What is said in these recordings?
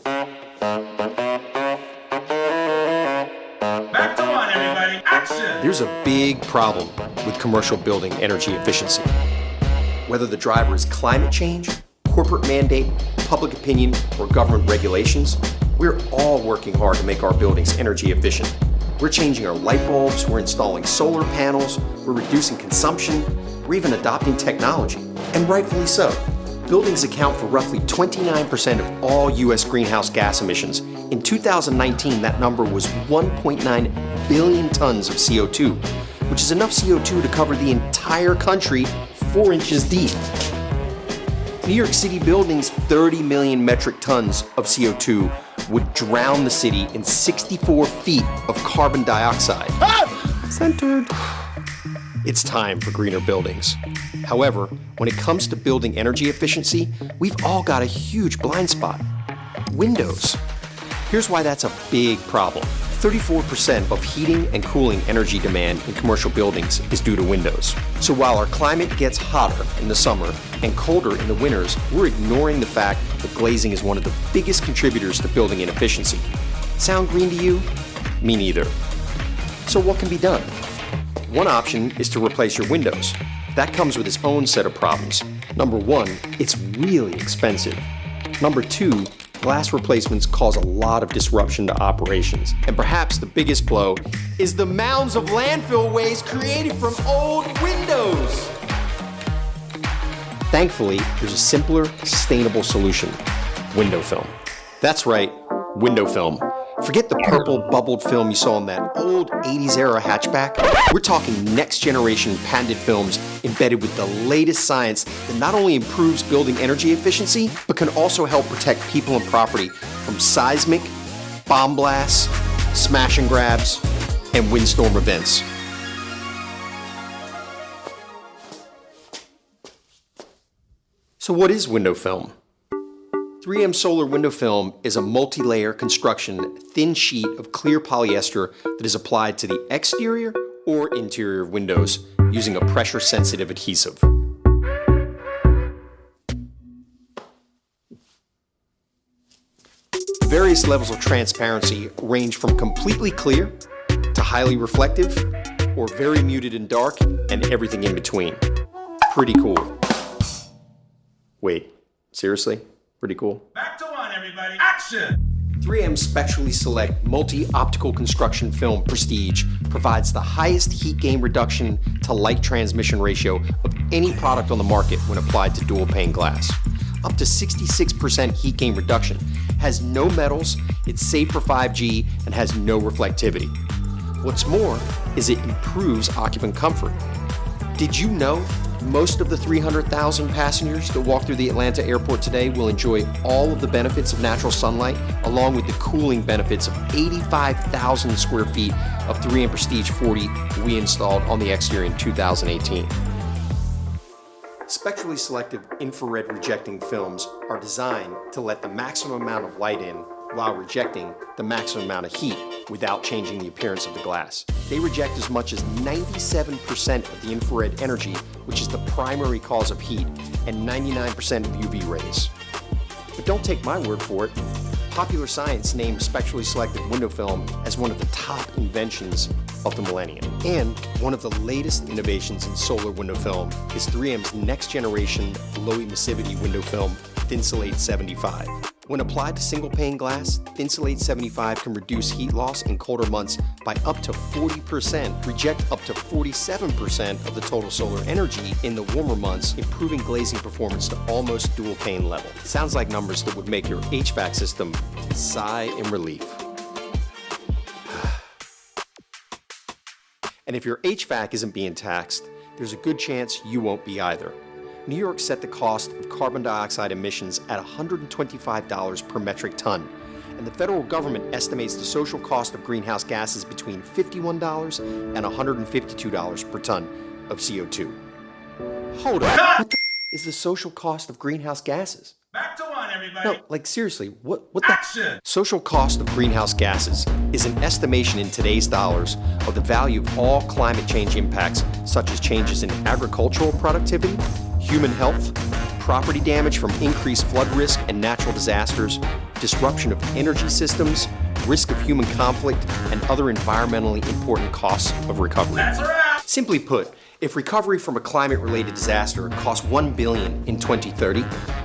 Back to one, everybody. Action! There's a big problem with commercial building energy efficiency. Whether the driver is climate change, corporate mandate, public opinion, or government regulations, we're all working hard to make our buildings energy efficient. We're changing our light bulbs, we're installing solar panels, we're reducing consumption, we're even adopting technology, and rightfully so. Buildings account for roughly 29% of all U.S. greenhouse gas emissions. In 2019, that number was 1.9 billion tons of CO2, which is enough CO2 to cover the entire country 4 inches deep. New York City buildings' 30 million metric tons of CO2 would drown the city in 64 feet of carbon dioxide. Centered. It's time for greener buildings. However, when it comes to building energy efficiency, we've all got a huge blind spot: windows. Here's why that's a big problem. 34% of heating and cooling energy demand in commercial buildings is due to windows. So while our climate gets hotter in the summer and colder in the winters, we're ignoring the fact that glazing is one of the biggest contributors to building inefficiency. Sound green to you? Me neither. So what can be done? One option is to replace your windows. That comes with its own set of problems. Number one, it's really expensive. Number two, glass replacements cause a lot of disruption to operations. And perhaps the biggest blow is the mounds of landfill waste created from old windows. Thankfully, there's a simpler, sustainable solution: window film. That's right, window film. Forget the purple bubbled film you saw in that old 80s era hatchback. We're talking next generation patented films embedded with the latest science that not only improves building energy efficiency, but can also help protect people and property from seismic, bomb blasts, smash and grabs, and windstorm events. So what is window film? 3M Solar Window Film is a multi-layer construction thin sheet of clear polyester that is applied to the exterior or interior of windows using a pressure-sensitive adhesive. Various levels of transparency range from completely clear to highly reflective, or very muted and dark, and everything in between. Pretty cool. Wait, seriously? Pretty cool. Back to one, everybody. Action! 3M Spectrally Select Multi-Optical Construction Film Prestige provides the highest heat gain reduction to light transmission ratio of any product on the market when applied to dual pane glass. Up to 66% heat gain reduction, has no metals, it's safe for 5G, and has no reflectivity. What's more is it improves occupant comfort. Did you know most of the 300,000 passengers that walk through the Atlanta airport today will enjoy all of the benefits of natural sunlight, along with the cooling benefits of 85,000 square feet of 3M Prestige 40 we installed on the exterior in 2018. Spectrally selective infrared rejecting films are designed to let the maximum amount of light in while rejecting the maximum amount of heat without changing the appearance of the glass. They reject as much as 97% of the infrared energy, which is the primary cause of heat, and 99% of UV rays. But don't take my word for it. Popular Science named spectrally selective window film as one of the top inventions of the millennium. And one of the latest innovations in solar window film is 3M's next generation low emissivity window film, Thinsulate 75. When applied to single pane glass, Thinsulate 75 can reduce heat loss in colder months by up to 40%, reject up to 47% of the total solar energy in the warmer months, improving glazing performance to almost dual pane level. Sounds like numbers that would make your HVAC system sigh in relief. And if your HVAC isn't being taxed, there's a good chance you won't be either. New York set the cost of carbon dioxide emissions at $125 per metric ton, and the federal government estimates the social cost of greenhouse gases between $51 and $152 per ton of CO2. Hold on, what the is the social cost of greenhouse gases? Back to one, everybody. No, like seriously, what the? Action! Social cost of greenhouse gases is an estimation in today's dollars of the value of all climate change impacts, such as changes in agricultural productivity, human health, property damage from increased flood risk and natural disasters, disruption of energy systems, risk of human conflict, and other environmentally important costs of recovery. That's a wrap. Simply put, if recovery from a climate-related disaster costs $1 billion in 2030,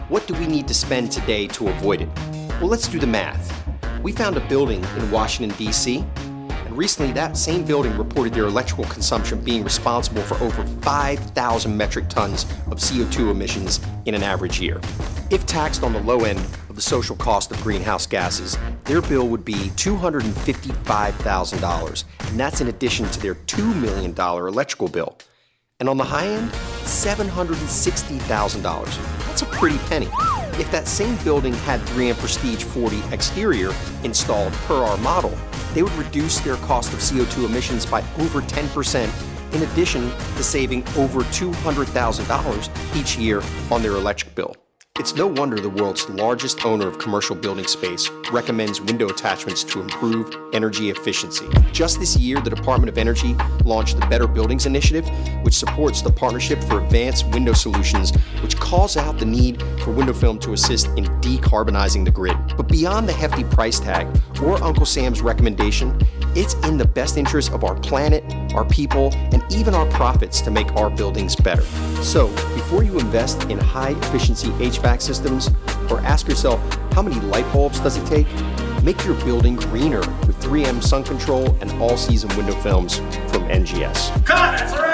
what do we need to spend today to avoid it? Well, let's do the math. We found a building in Washington, D.C., and recently that same building reported their electrical consumption being responsible for over 5,000 metric tons of CO2 emissions in an average year. If taxed on the low end of the social cost of greenhouse gases, their bill would be $255,000, and that's in addition to their $2 million electrical bill. And on the high end, $760,000. That's a pretty penny. If that same building had 3M Prestige 40 exterior installed per our model, they would reduce their cost of CO2 emissions by over 10%, in addition to saving over $200,000 each year on their electric bill. It's no wonder the world's largest owner of commercial building space recommends window attachments to improve energy efficiency. Just this year, the Department of Energy launched the Better Buildings Initiative, which supports the Partnership for Advanced Window Solutions, which calls out the need for window film to assist in decarbonizing the grid. But beyond the hefty price tag or Uncle Sam's recommendation, it's in the best interest of our planet, our people, and even our profits to make our buildings better. So, before you invest in high-efficiency HVAC systems, or ask yourself, how many light bulbs does it take? Make your building greener with 3M Sun Control and all-season window films from NGS. Cut. That's a wrap.